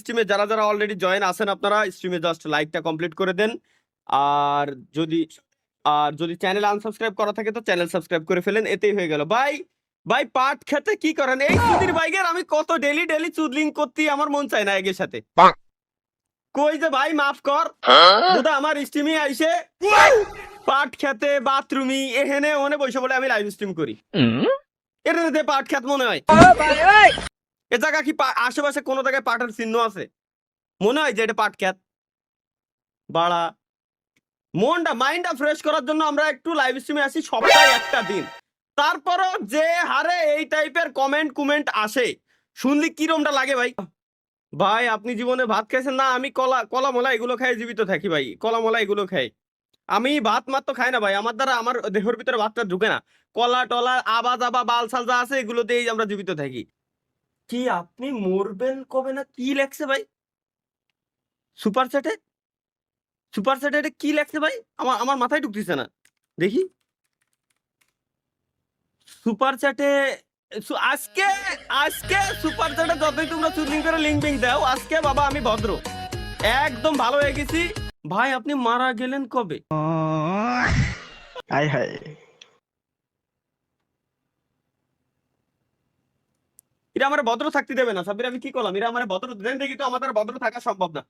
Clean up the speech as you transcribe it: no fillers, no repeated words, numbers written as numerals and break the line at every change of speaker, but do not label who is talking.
স্ট্রিমে যারা যারা already join আছেন আপনারা স্ট্রিমে জাস্ট লাইকটা কমপ্লিট করে দেন। আর যদি চ্যানেল আনসাবস্ক্রাইব করা থাকে তো চ্যানেল সাবস্ক্রাইব করে ফেলেন, এতেই হয়ে গেল। ভাই ভাই পাট খেতে কি করেন এই সুধীর ভাইয়ের? আমি কত ডেলি ডেলি চুদলিং করতে আমার মন চায় না এগের সাথে। কই যে ভাই মাফ কর বুদা, আমার স্ট্রিমে আইসে পাট খেতে বাথরুমি এখানে ওনে বসে বলে আমি লাইভ স্ট্রিম করি। এটা পাট খেত মনে হয়? এ জায়গা কি আশেপাশে কোনো জায়গায় পাটের চিহ্ন আছে? মনে হয় যে এটা পাট খেত? বাড়া মাইন্ডটা ফ্রেশ করার জন্য আমরা একটু লাইভ স্ট্রিমে আসি সপ্তাহে একটা দিন। তারপরও যে হারে এই টাইপের কমেন্ট আসে, শুনলি কিরমটা লাগে ভাই? ভাই আপনি জীবনে ভাত খাইছেন না? আমি কলা কলা মলা এগুলো খাই জীবিত থাকি ভাই, কলা মলা এগুলো খাই। আমি ভাত মাত্র খাই না ভাই, আমার দ্বারা আমার দেহের ভিতরে ভাতটা ঢুকে না। কলা টলা আবা জাবা বাল সাল যা আছে এগুলো দিয়েই আমরা জীবিত থাকি। কি আপনি মরবেন কবে না কি লেখছে ভাই সুপার চ্যাটে? সুপার চ্যাটে এটা কি লেখছে ভাই? আমার আমার মাথায় ঢুকতেছে না। দেখি সুপার চ্যাটে আজকে আজকে সুপার চ্যাটে যতই তোমরা চুদিং করে লিঙ্ক বিং দাও, আজকে বাবা আমি ভদ্র একদম ভালো হয়ে গেছি। ভাই আপনি মারা গেলেন কবে?
হায় হায়।
এরা আমার ভদ্র থাকতে দেবে না সাবির, আমি কি করলাম? এরা আমার ভদ্র দেন দেখি তো, আমাদের ভদ্র থাকা সম্ভব না।